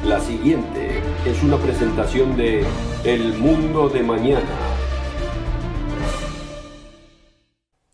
La siguiente es una presentación de El Mundo de Mañana.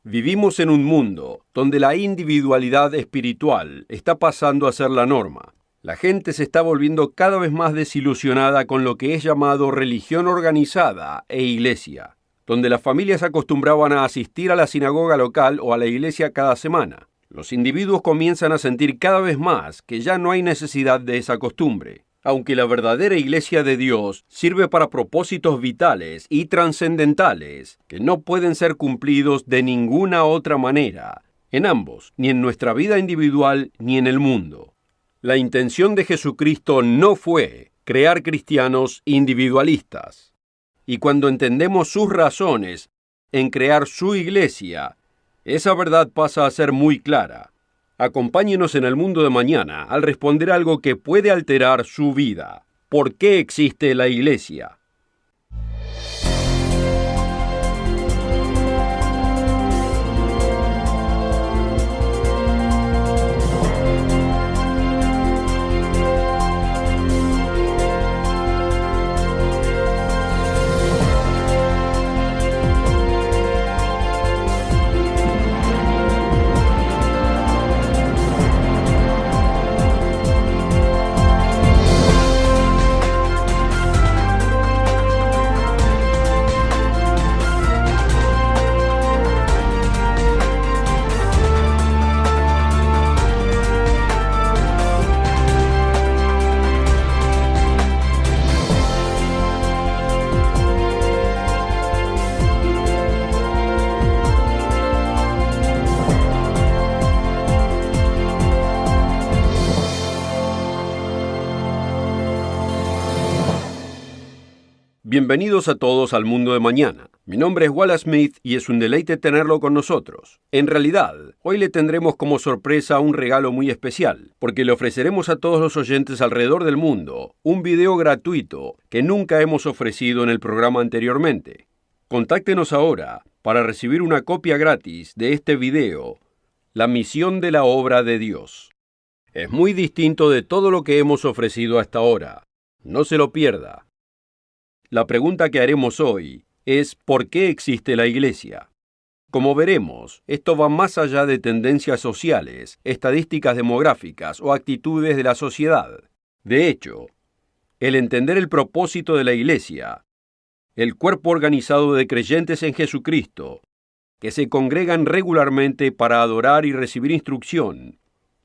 Vivimos en un mundo donde la individualidad espiritual está pasando a ser la norma. La gente se está volviendo cada vez más desilusionada con lo que es llamado religión organizada e iglesia, donde las familias acostumbraban a asistir a la sinagoga local o a la iglesia cada semana. Los individuos comienzan a sentir cada vez más que ya no hay necesidad de esa costumbre. Aunque la verdadera iglesia de Dios sirve para propósitos vitales y trascendentales que no pueden ser cumplidos de ninguna otra manera, en ambos, ni en nuestra vida individual ni en el mundo. La intención de Jesucristo no fue crear cristianos individualistas. Y cuando entendemos sus razones en crear su iglesia, esa verdad pasa a ser muy clara. Acompáñenos en El Mundo de Mañana al responder algo que puede alterar su vida. ¿Por qué existe la iglesia? Bienvenidos a todos al Mundo de Mañana. Mi nombre es Wallace Smith y es un deleite tenerlo con nosotros. En realidad, hoy le tendremos como sorpresa un regalo muy especial, porque le ofreceremos a todos los oyentes alrededor del mundo un video gratuito que nunca hemos ofrecido en el programa anteriormente. Contáctenos ahora para recibir una copia gratis de este video, La misión de la obra de Dios. Es muy distinto de todo lo que hemos ofrecido hasta ahora. No se lo pierda. La pregunta que haremos hoy es ¿por qué existe la iglesia? Como veremos, esto va más allá de tendencias sociales, estadísticas demográficas o actitudes de la sociedad. De hecho, el entender el propósito de la iglesia, el cuerpo organizado de creyentes en Jesucristo, que se congregan regularmente para adorar y recibir instrucción,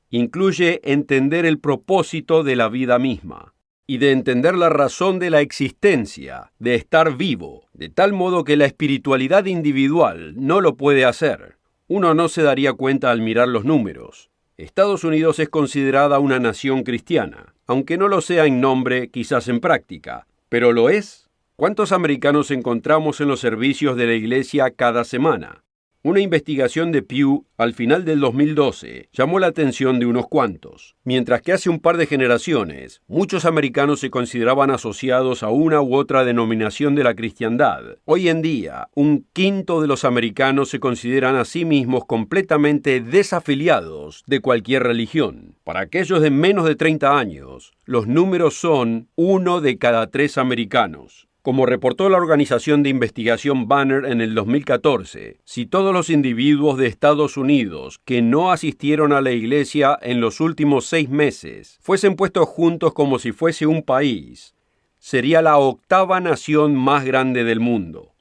incluye entender el propósito de la vida misma. Y de entender la razón de la existencia, de estar vivo, de tal modo que la espiritualidad individual no lo puede hacer. Uno no se daría cuenta al mirar los números. Estados Unidos es considerada una nación cristiana, aunque no lo sea en nombre, quizás en práctica. ¿Pero lo es? ¿Cuántos americanos encontramos en los servicios de la iglesia cada semana? Una investigación de Pew al final del 2012 llamó la atención de unos cuantos. Mientras que hace un par de generaciones, muchos americanos se consideraban asociados a una u otra denominación de la cristiandad. Hoy en día, un quinto de los americanos se consideran a sí mismos completamente desafiliados de cualquier religión. Para aquellos de menos de 30 años, los números son 1 de cada 3 americanos. Como reportó la organización de investigación Banner en el 2014, si todos los individuos de Estados Unidos que no asistieron a la iglesia en los últimos 6 meses fuesen puestos juntos como si fuese un país, sería la 8ª nación más grande del mundo.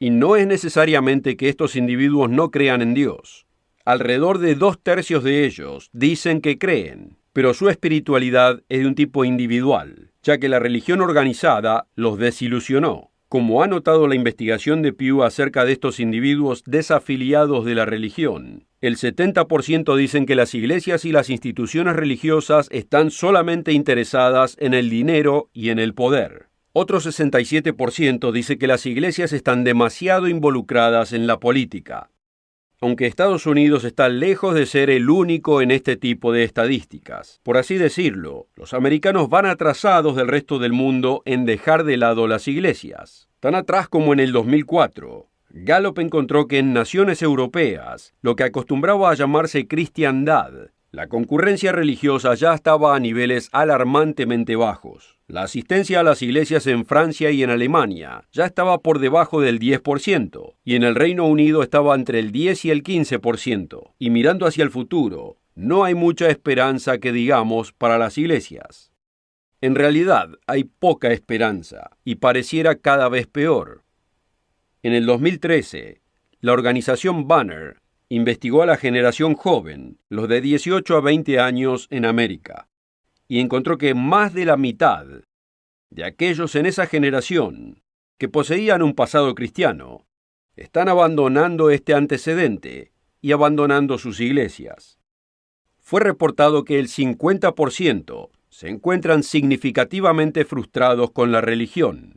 Y no es necesariamente que estos individuos no crean en Dios. Alrededor de 2/3 de ellos dicen que creen, pero su espiritualidad es de un tipo individual, ya que la religión organizada los desilusionó. Como ha notado la investigación de Pew acerca de estos individuos desafiliados de la religión, el 70% dicen que las iglesias y las instituciones religiosas están solamente interesadas en el dinero y en el poder. Otro 67% dice que las iglesias están demasiado involucradas en la política. Aunque Estados Unidos está lejos de ser el único en este tipo de estadísticas. Por así decirlo, los americanos van atrasados del resto del mundo en dejar de lado las iglesias. Tan atrás como en el 2004, Gallup encontró que en naciones europeas, lo que acostumbraba a llamarse cristiandad, La concurrencia religiosa ya estaba a niveles alarmantemente bajos. La asistencia a las iglesias en Francia y en Alemania ya estaba por debajo del 10%, y en el Reino Unido estaba entre el 10 y el 15%. Y mirando hacia el futuro, no hay mucha esperanza que digamos para las iglesias. En realidad, hay poca esperanza, y pareciera cada vez peor. En el 2013, la organización Banner investigó a la generación joven, los de 18 a 20 años en América, y encontró que más de la mitad de aquellos en esa generación que poseían un pasado cristiano están abandonando este antecedente y abandonando sus iglesias. Fue reportado que el 50% se encuentran significativamente frustrados con la religión,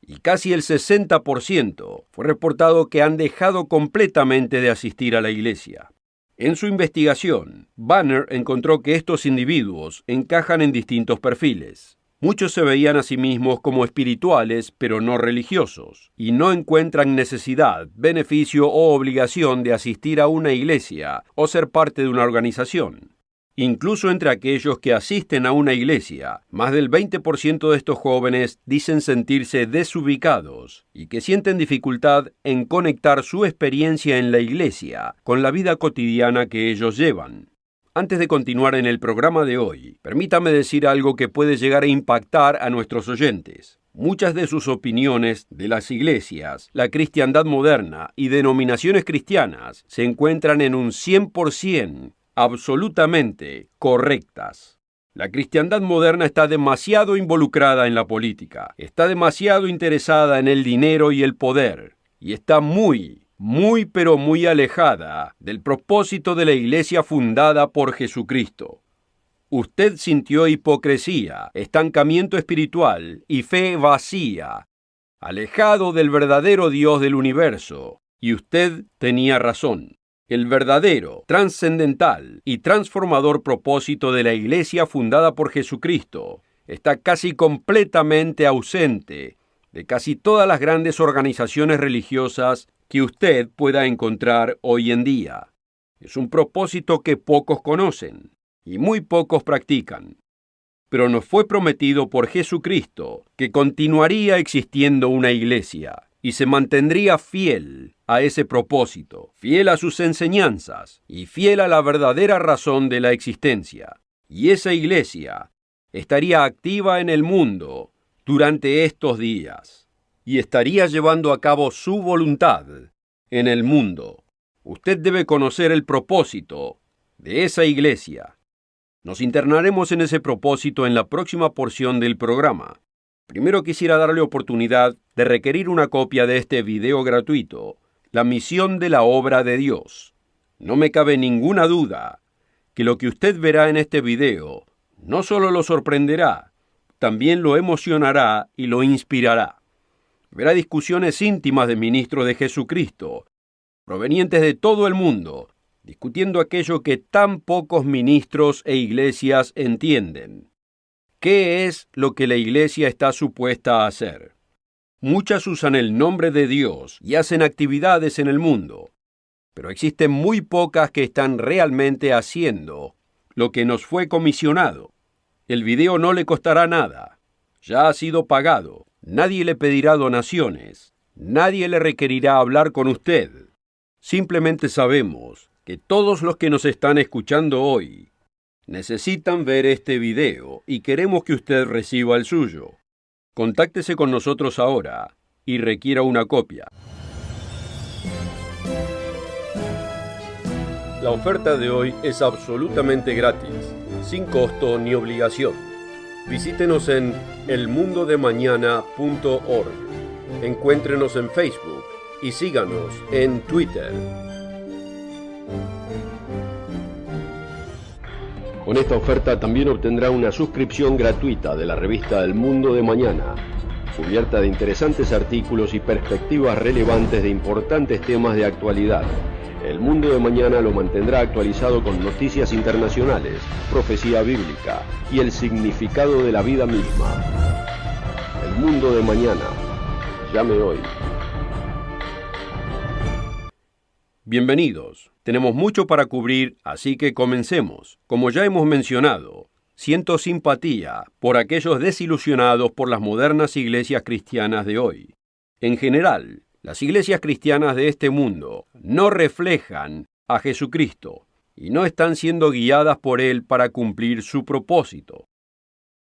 y casi el 60% fue reportado que han dejado completamente de asistir a la iglesia. En su investigación, Banner encontró que estos individuos encajan en distintos perfiles. Muchos se veían a sí mismos como espirituales, pero no religiosos, y no encuentran necesidad, beneficio o obligación de asistir a una iglesia o ser parte de una organización. Incluso entre aquellos que asisten a una iglesia, más del 20% de estos jóvenes dicen sentirse desubicados y que sienten dificultad en conectar su experiencia en la iglesia con la vida cotidiana que ellos llevan. Antes de continuar en el programa de hoy, permítame decir algo que puede llegar a impactar a nuestros oyentes. Muchas de sus opiniones de las iglesias, la cristiandad moderna y denominaciones cristianas se encuentran en un 100% absolutamente correctas. La cristiandad moderna está demasiado involucrada en la política, está demasiado interesada en el dinero y el poder, y está muy alejada del propósito de la iglesia fundada por Jesucristo. Usted sintió hipocresía, estancamiento espiritual y fe vacía, alejado del verdadero Dios del universo, y usted tenía razón. El verdadero, trascendental y transformador propósito de la iglesia fundada por Jesucristo está casi completamente ausente de casi todas las grandes organizaciones religiosas que usted pueda encontrar hoy en día. Es un propósito que pocos conocen y muy pocos practican. Pero nos fue prometido por Jesucristo que continuaría existiendo una iglesia y se mantendría fiel a ese propósito, fiel a sus enseñanzas y fiel a la verdadera razón de la existencia. Y esa iglesia estaría activa en el mundo durante estos días y estaría llevando a cabo su voluntad en el mundo. Usted debe conocer el propósito de esa iglesia. Nos internaremos en ese propósito en la próxima porción del programa. Primero quisiera darle oportunidad de requerir una copia de este video gratuito, La misión de la obra de Dios. No me cabe ninguna duda que lo que usted verá en este video no solo lo sorprenderá, también lo emocionará y lo inspirará. Verá discusiones íntimas de ministros de Jesucristo, provenientes de todo el mundo, discutiendo aquello que tan pocos ministros e iglesias entienden. ¿Qué es lo que la iglesia está supuesta a hacer? Muchas usan el nombre de Dios y hacen actividades en el mundo, pero existen muy pocas que están realmente haciendo lo que nos fue comisionado. El video no le costará nada. Ya ha sido pagado. Nadie le pedirá donaciones. Nadie le requerirá hablar con usted. Simplemente sabemos que todos los que nos están escuchando hoy necesitan ver este video y queremos que usted reciba el suyo. Contáctese con nosotros ahora y requiera una copia. La oferta de hoy es absolutamente gratis, sin costo ni obligación. Visítenos en elmundodemañana.org. Encuéntrenos en Facebook y síganos en Twitter. Con esta oferta también obtendrá una suscripción gratuita de la revista El Mundo de Mañana, cubierta de interesantes artículos y perspectivas relevantes de importantes temas de actualidad. El Mundo de Mañana lo mantendrá actualizado con noticias internacionales, profecía bíblica y el significado de la vida misma. El Mundo de Mañana. Llame hoy. Bienvenidos. Tenemos mucho para cubrir, así que comencemos. Como ya hemos mencionado, siento simpatía por aquellos desilusionados por las modernas iglesias cristianas de hoy. En general, las iglesias cristianas de este mundo no reflejan a Jesucristo y no están siendo guiadas por Él para cumplir su propósito.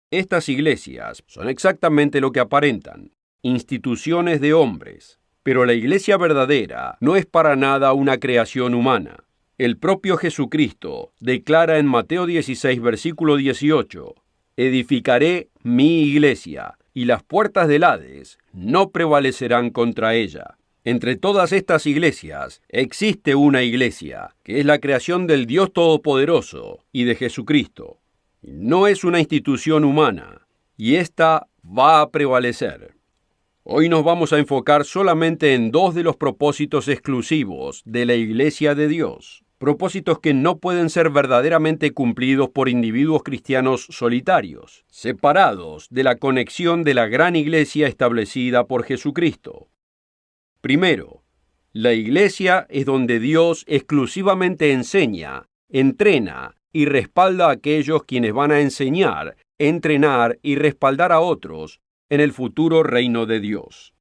Estas iglesias son exactamente lo que aparentan, instituciones de hombres, pero la iglesia verdadera no es para nada una creación humana. El propio Jesucristo declara en Mateo 16, versículo 18, «Edificaré mi iglesia, y las puertas del Hades no prevalecerán contra ella». Entre todas estas iglesias existe una iglesia, que es la creación del Dios Todopoderoso y de Jesucristo. No es una institución humana, y ésta va a prevalecer. Hoy nos vamos a enfocar solamente en dos de los propósitos exclusivos de la Iglesia de Dios, propósitos que no pueden ser verdaderamente cumplidos por individuos cristianos solitarios, separados de la conexión de la gran Iglesia establecida por Jesucristo. Primero, la Iglesia es donde Dios exclusivamente enseña, entrena y respalda a aquellos quienes van a enseñar, entrenar y respaldar a otros en el futuro reino de Dios.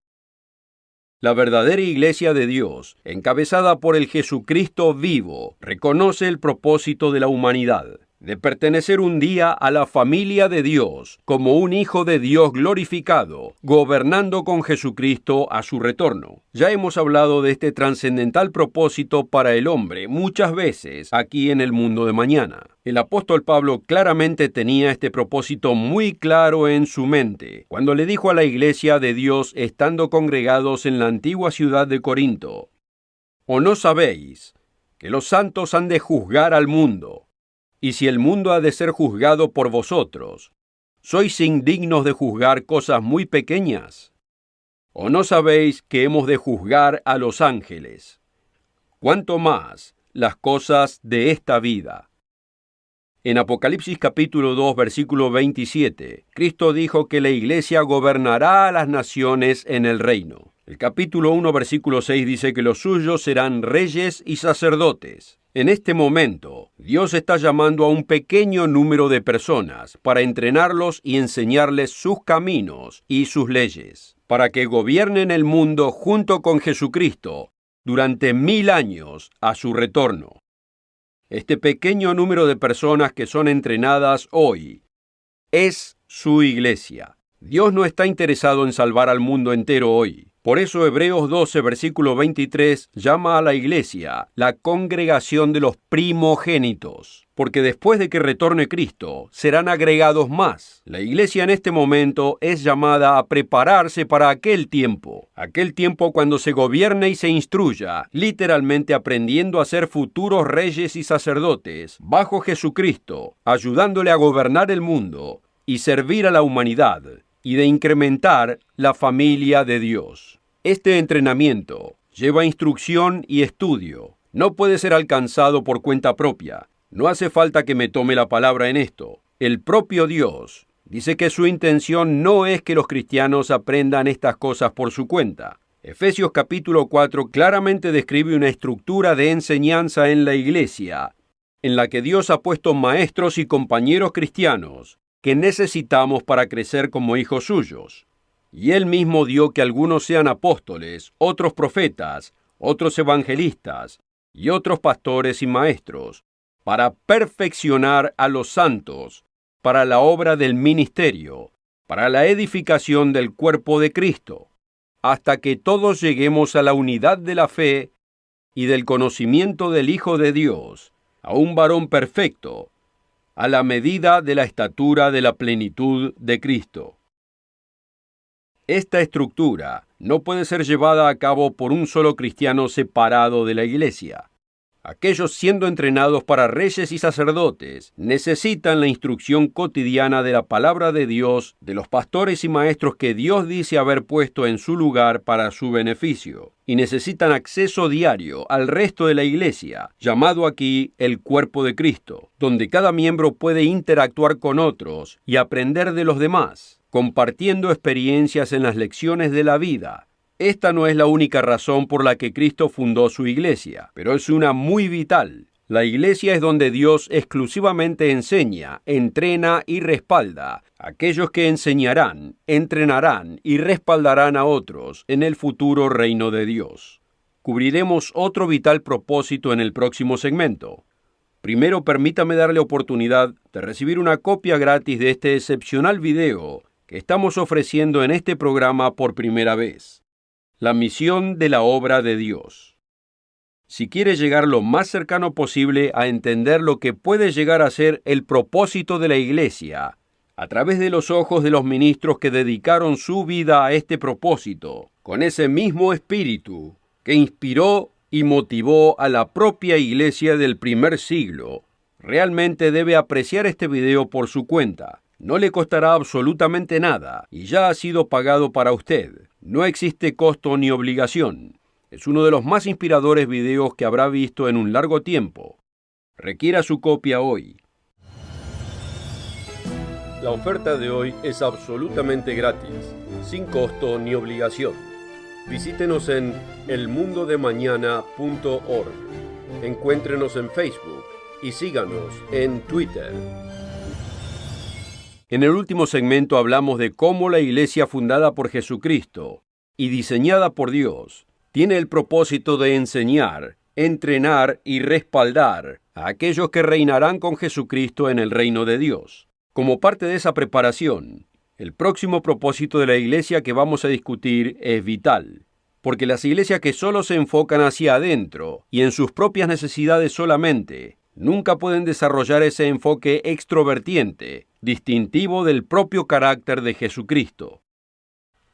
La verdadera Iglesia de Dios, encabezada por el Jesucristo vivo, reconoce el propósito de la humanidad, de pertenecer un día a la familia de Dios como un hijo de Dios glorificado, gobernando con Jesucristo a su retorno. Ya hemos hablado de este trascendental propósito para el hombre muchas veces aquí en el mundo de mañana. El apóstol Pablo claramente tenía este propósito muy claro en su mente cuando le dijo a la iglesia de Dios estando congregados en la antigua ciudad de Corinto: ¿O no sabéis que los santos han de juzgar al mundo? Y si el mundo ha de ser juzgado por vosotros, ¿sois indignos de juzgar cosas muy pequeñas? ¿O no sabéis que hemos de juzgar a los ángeles? ¿Cuánto más las cosas de esta vida? En Apocalipsis capítulo 2, versículo 27, Cristo dijo que la iglesia gobernará a las naciones en el reino. El capítulo 1, versículo 6 dice que los suyos serán reyes y sacerdotes. En este momento, Dios está llamando a un pequeño número de personas para entrenarlos y enseñarles sus caminos y sus leyes, para que gobiernen el mundo junto con Jesucristo durante 1000 años a su retorno. Este pequeño número de personas que son entrenadas hoy es su iglesia. Dios no está interesado en salvar al mundo entero hoy. Por eso Hebreos 12, versículo 23, llama a la iglesia la congregación de los primogénitos, porque después de que retorne Cristo, serán agregados más. La iglesia en este momento es llamada a prepararse para aquel tiempo cuando se gobierne y se instruya, literalmente aprendiendo a ser futuros reyes y sacerdotes, bajo Jesucristo, ayudándole a gobernar el mundo y servir a la humanidad, y de incrementar la familia de Dios. Este entrenamiento lleva instrucción y estudio. No puede ser alcanzado por cuenta propia. No hace falta que me tome la palabra en esto. El propio Dios dice que su intención no es que los cristianos aprendan estas cosas por su cuenta. Efesios capítulo 4 claramente describe una estructura de enseñanza en la iglesia, en la que Dios ha puesto maestros y compañeros cristianos que necesitamos para crecer como hijos suyos. Y Él mismo dio que algunos sean apóstoles, otros profetas, otros evangelistas y otros pastores y maestros, para perfeccionar a los santos, para la obra del ministerio, para la edificación del cuerpo de Cristo, hasta que todos lleguemos a la unidad de la fe y del conocimiento del Hijo de Dios, a un varón perfecto, a la medida de la estatura de la plenitud de Cristo. Esta estructura no puede ser llevada a cabo por un solo cristiano separado de la iglesia. Aquellos siendo entrenados para reyes y sacerdotes necesitan la instrucción cotidiana de la palabra de Dios, de los pastores y maestros que Dios dice haber puesto en su lugar para su beneficio, y necesitan acceso diario al resto de la iglesia, llamado aquí el cuerpo de Cristo, donde cada miembro puede interactuar con otros y aprender de los demás, compartiendo experiencias en las lecciones de la vida. Esta no es la única razón por la que Cristo fundó su iglesia, pero es una muy vital. La iglesia es donde Dios exclusivamente enseña, entrena y respalda a aquellos que enseñarán, entrenarán y respaldarán a otros en el futuro reino de Dios. Cubriremos otro vital propósito en el próximo segmento. Primero, permítame darle oportunidad de recibir una copia gratis de este excepcional video que estamos ofreciendo en este programa por primera vez. La misión de la obra de Dios. Si quiere llegar lo más cercano posible a entender lo que puede llegar a ser el propósito de la iglesia, a través de los ojos de los ministros que dedicaron su vida a este propósito, con ese mismo espíritu que inspiró y motivó a la propia iglesia del primer siglo, realmente debe apreciar este video por su cuenta. No le costará absolutamente nada y ya ha sido pagado para usted. No existe costo ni obligación. Es uno de los más inspiradores videos que habrá visto en un largo tiempo. Requiera su copia hoy. La oferta de hoy es absolutamente gratis, sin costo ni obligación. Visítenos en elmundodemañana.org. Encuéntrenos en Facebook y síganos en Twitter. En el último segmento hablamos de cómo la iglesia fundada por Jesucristo y diseñada por Dios tiene el propósito de enseñar, entrenar y respaldar a aquellos que reinarán con Jesucristo en el reino de Dios. Como parte de esa preparación, el próximo propósito de la iglesia que vamos a discutir es vital, porque las iglesias que solo se enfocan hacia adentro y en sus propias necesidades solamente, nunca pueden desarrollar ese enfoque extrovertiente, distintivo del propio carácter de Jesucristo.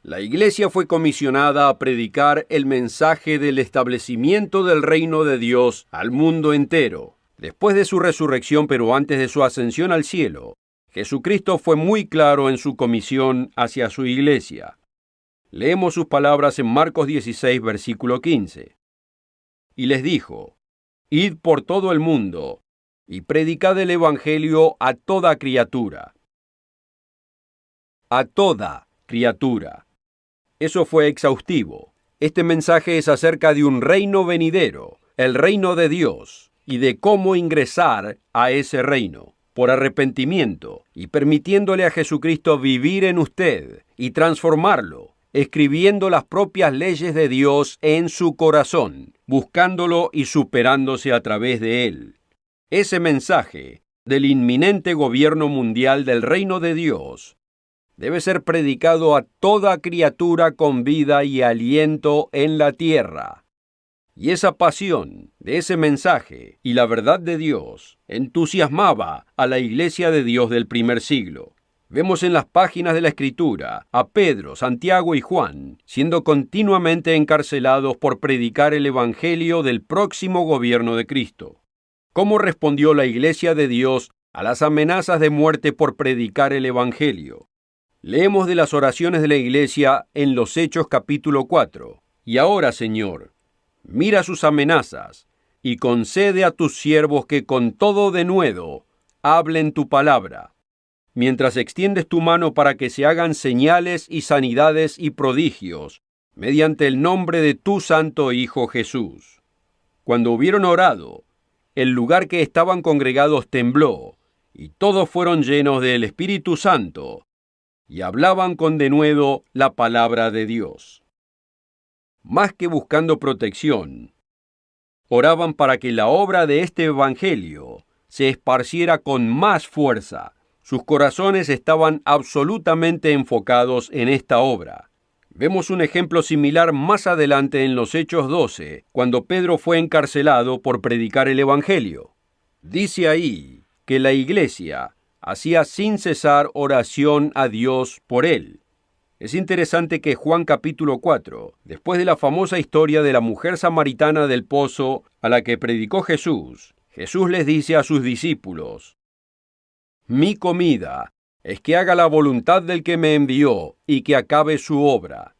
La iglesia fue comisionada a predicar el mensaje del establecimiento del reino de Dios al mundo entero. Después de su resurrección, pero antes de su ascensión al cielo, Jesucristo fue muy claro en su comisión hacia su iglesia. Leemos sus palabras en Marcos 16, versículo 15. Y les dijo: Id por todo el mundo y predicad el evangelio a toda criatura. A toda criatura. Eso fue exhaustivo. Este mensaje es acerca de un reino venidero, el reino de Dios, y de cómo ingresar a ese reino, por arrepentimiento y permitiéndole a Jesucristo vivir en usted y transformarlo, escribiendo las propias leyes de Dios en su corazón, buscándolo y superándose a través de él. Ese mensaje del inminente gobierno mundial del reino de Dios debe ser predicado a toda criatura con vida y aliento en la tierra. Y esa pasión de ese mensaje y la verdad de Dios entusiasmaba a la iglesia de Dios del primer siglo. Vemos en las páginas de la Escritura a Pedro, Santiago y Juan siendo continuamente encarcelados por predicar el evangelio del próximo gobierno de Cristo. ¿Cómo respondió la iglesia de Dios a las amenazas de muerte por predicar el evangelio? Leemos de las oraciones de la iglesia en los Hechos capítulo 4. Y ahora, Señor, mira sus amenazas y concede a tus siervos que con todo denuedo hablen tu palabra, mientras extiendes tu mano para que se hagan señales y sanidades y prodigios, mediante el nombre de tu santo Hijo Jesús. Cuando hubieron orado, el lugar que estaban congregados tembló, y todos fueron llenos del Espíritu Santo, y hablaban con denuedo la palabra de Dios. Más que buscando protección, oraban para que la obra de este evangelio se esparciera con más fuerza. Sus corazones estaban absolutamente enfocados en esta obra. Vemos un ejemplo similar más adelante en los Hechos 12, cuando Pedro fue encarcelado por predicar el evangelio. Dice ahí que la iglesia hacía sin cesar oración a Dios por él. Es interesante que Juan capítulo 4, después de la famosa historia de la mujer samaritana del pozo a la que predicó Jesús, Jesús les dice a sus discípulos: Mi comida es que haga la voluntad del que me envió y que acabe su obra.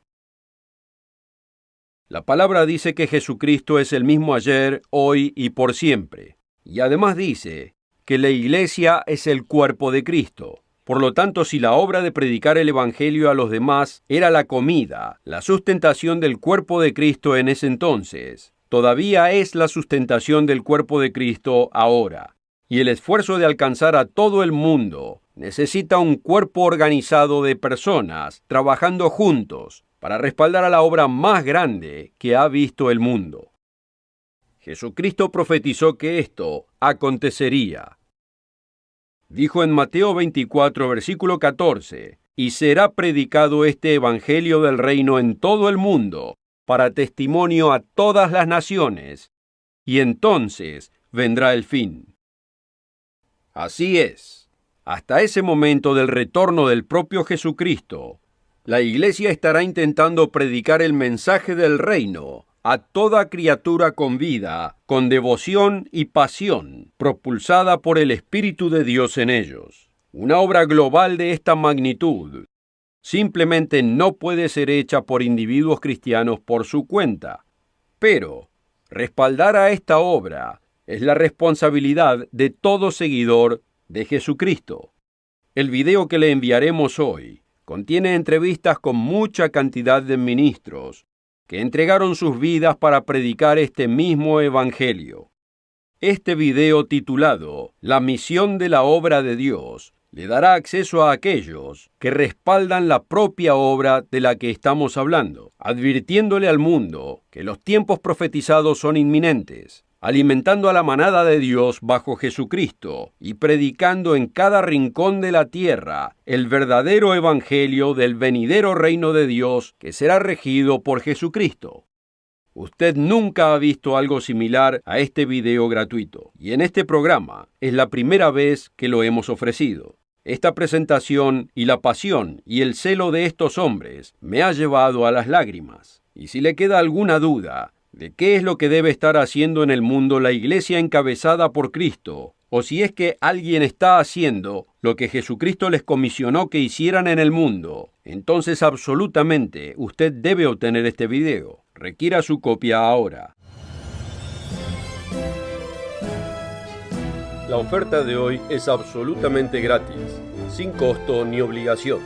La palabra dice que Jesucristo es el mismo ayer, hoy y por siempre. Y además dice que la iglesia es el cuerpo de Cristo. Por lo tanto, si la obra de predicar el Evangelio a los demás era la comida, la sustentación del cuerpo de Cristo en ese entonces, todavía es la sustentación del cuerpo de Cristo ahora. Y el esfuerzo de alcanzar a todo el mundo necesita un cuerpo organizado de personas trabajando juntos para respaldar a la obra más grande que ha visto el mundo. Jesucristo profetizó que esto acontecería. Dijo en Mateo 24, versículo 14, «Y será predicado este evangelio del reino en todo el mundo, para testimonio a todas las naciones, y entonces vendrá el fin». Así es. Hasta ese momento del retorno del propio Jesucristo, la Iglesia estará intentando predicar el mensaje del reino a toda criatura con vida, con devoción y pasión, propulsada por el Espíritu de Dios en ellos. Una obra global de esta magnitud simplemente no puede ser hecha por individuos cristianos por su cuenta. Pero respaldar a esta obra es la responsabilidad de todo seguidor de Jesucristo. El video que le enviaremos hoy contiene entrevistas con mucha cantidad de ministros que entregaron sus vidas para predicar este mismo evangelio. Este video titulado «La misión de la obra de Dios» le dará acceso a aquellos que respaldan la propia obra de la que estamos hablando, advirtiéndole al mundo que los tiempos profetizados son inminentes, alimentando a la manada de Dios bajo Jesucristo y predicando en cada rincón de la tierra el verdadero evangelio del venidero reino de Dios que será regido por Jesucristo. Usted nunca ha visto algo similar a este video gratuito, y en este programa es la primera vez que lo hemos ofrecido. Esta presentación y la pasión y el celo de estos hombres me ha llevado a las lágrimas. Y si le queda alguna duda de qué es lo que debe estar haciendo en el mundo la iglesia encabezada por Cristo, o si es que alguien está haciendo lo que Jesucristo les comisionó que hicieran en el mundo, entonces absolutamente usted debe obtener este video. Requiera su copia ahora. La oferta de hoy es absolutamente gratis, sin costo ni obligación.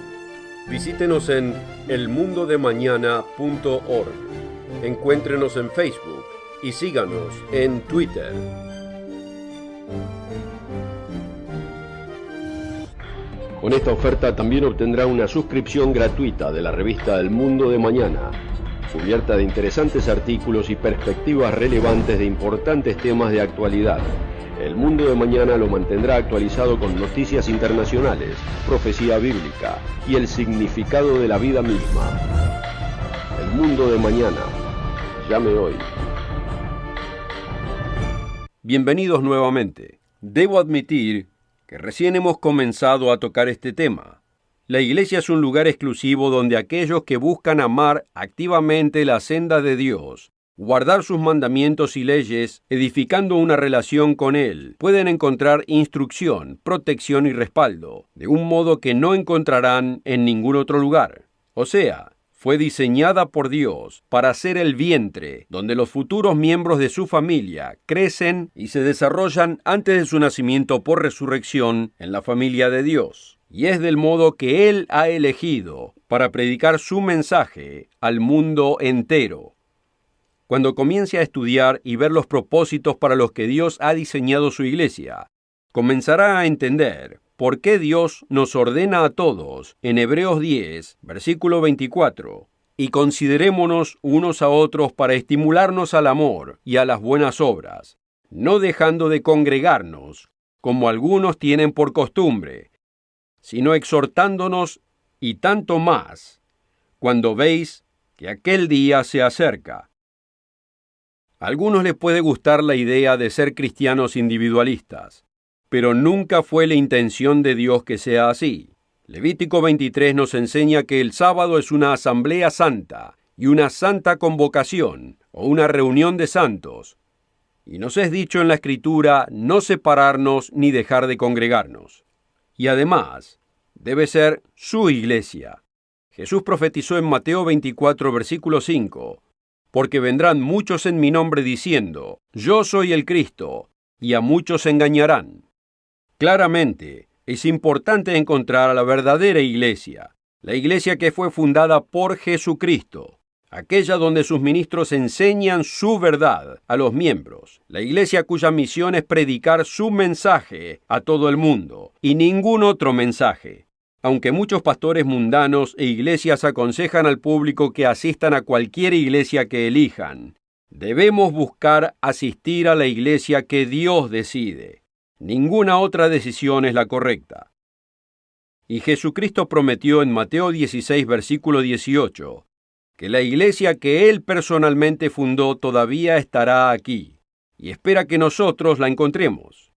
Visítenos en elmundodemañana.org. Encuéntrenos en Facebook y síganos en Twitter. Con esta oferta también obtendrá una suscripción gratuita de la revista El Mundo de Mañana, cubierta de interesantes artículos y perspectivas relevantes de importantes temas de actualidad. El Mundo de Mañana lo mantendrá actualizado con noticias internacionales, profecía bíblica y el significado de la vida misma. El Mundo de Mañana. Llame hoy. Bienvenidos nuevamente. Debo admitir que recién hemos comenzado a tocar este tema. La iglesia es un lugar exclusivo donde aquellos que buscan amar activamente la senda de Dios, guardar sus mandamientos y leyes, edificando una relación con Él, pueden encontrar instrucción, protección y respaldo, de un modo que no encontrarán en ningún otro lugar. O sea, fue diseñada por Dios para ser el vientre donde los futuros miembros de su familia crecen y se desarrollan antes de su nacimiento por resurrección en la familia de Dios. Y es del modo que Él ha elegido para predicar su mensaje al mundo entero. Cuando comience a estudiar y ver los propósitos para los que Dios ha diseñado su iglesia, comenzará a entender por qué Dios nos ordena a todos en Hebreos 10, versículo 24, y considerémonos unos a otros para estimularnos al amor y a las buenas obras, no dejando de congregarnos, como algunos tienen por costumbre, sino exhortándonos y tanto más, cuando veis que aquel día se acerca. A algunos les puede gustar la idea de ser cristianos individualistas, pero nunca fue la intención de Dios que sea así. Levítico 23 nos enseña que el sábado es una asamblea santa y una santa convocación o una reunión de santos. Y nos es dicho en la Escritura no separarnos ni dejar de congregarnos. Y además, debe ser su iglesia. Jesús profetizó en Mateo 24, versículo 5, porque vendrán muchos en mi nombre diciendo, yo soy el Cristo, y a muchos engañarán. Claramente, Es importante encontrar a la verdadera iglesia, la iglesia que fue fundada por Jesucristo, aquella donde sus ministros enseñan su verdad a los miembros, la iglesia cuya misión es predicar su mensaje a todo el mundo y ningún otro mensaje. Aunque muchos pastores mundanos e iglesias aconsejan al público que asistan a cualquier iglesia que elijan, debemos buscar asistir a la iglesia que Dios decide. Ninguna otra decisión es la correcta. Y Jesucristo prometió en Mateo 16, versículo 18, que la iglesia que Él personalmente fundó todavía estará aquí, y espera que nosotros la encontremos.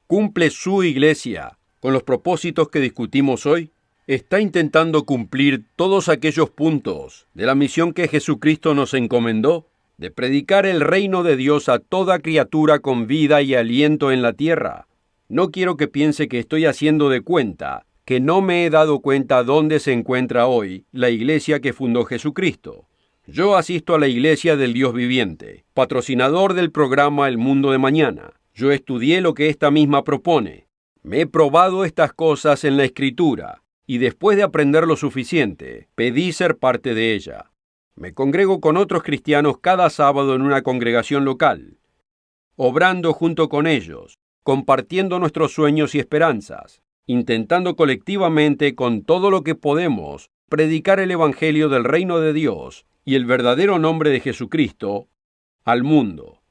¿Cumple su iglesia con los propósitos que discutimos hoy? ¿Está intentando cumplir todos aquellos puntos de la misión que Jesucristo nos encomendó? De predicar el reino de Dios a toda criatura con vida y aliento en la tierra. No quiero que piense que estoy haciendo de cuenta que no me he dado cuenta dónde se encuentra hoy la iglesia que fundó Jesucristo. Yo asisto a la iglesia del Dios viviente, patrocinador del programa El Mundo de Mañana. Yo estudié lo que esta misma propone. Me he probado estas cosas en la Escritura, y después de aprender lo suficiente, pedí ser parte de ella. Me congrego con otros cristianos cada sábado en una congregación local, obrando junto con ellos, compartiendo nuestros sueños y esperanzas, intentando colectivamente con todo lo que podemos predicar el Evangelio del reino de Dios y el verdadero nombre de Jesucristo al mundo.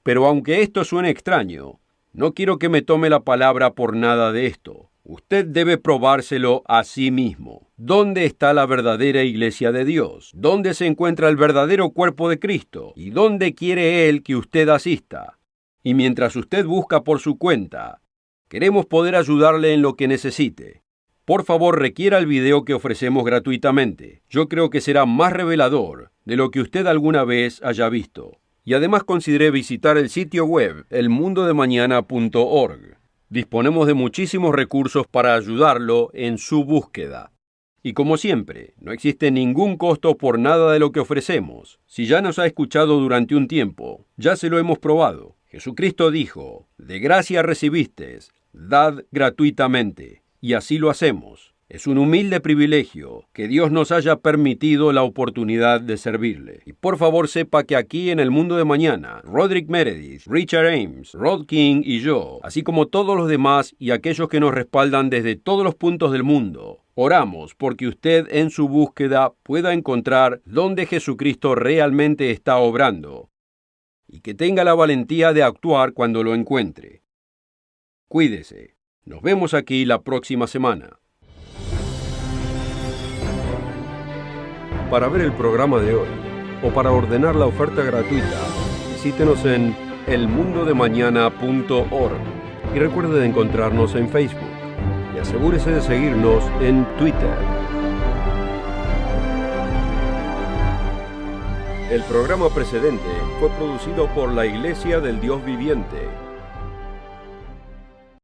Pero aunque esto suene extraño, no quiero que me tome la palabra por nada de esto. Usted debe probárselo a sí mismo. ¿Dónde está la verdadera iglesia de Dios? ¿Dónde se encuentra el verdadero cuerpo de Cristo? ¿Y dónde quiere Él que usted asista? Y mientras usted busca por su cuenta, queremos poder ayudarle en lo que necesite. Por favor, requiera el video que ofrecemos gratuitamente. Yo creo que será más revelador de lo que usted alguna vez haya visto. Y además considere visitar el sitio web elmundodemañana.org. Disponemos de muchísimos recursos para ayudarlo en su búsqueda. Y como siempre, no existe ningún costo por nada de lo que ofrecemos. Si ya nos ha escuchado durante un tiempo, ya se lo hemos probado. Jesucristo dijo, de gracia recibisteis, dad gratuitamente. Y así lo hacemos. Es un humilde privilegio que Dios nos haya permitido la oportunidad de servirle. Y por favor sepa que aquí en El Mundo de Mañana, Roderick Meredith, Richard Ames, Rod King y yo, así como todos los demás y aquellos que nos respaldan desde todos los puntos del mundo, oramos porque usted en su búsqueda pueda encontrar dónde Jesucristo realmente está obrando y que tenga la valentía de actuar cuando lo encuentre. Cuídese. Nos vemos aquí la próxima semana. Para ver el programa de hoy o para ordenar la oferta gratuita, visítenos en elmundodemañana.org y recuerde de encontrarnos en Facebook y asegúrese de seguirnos en Twitter. El programa precedente fue producido por la Iglesia del Dios Viviente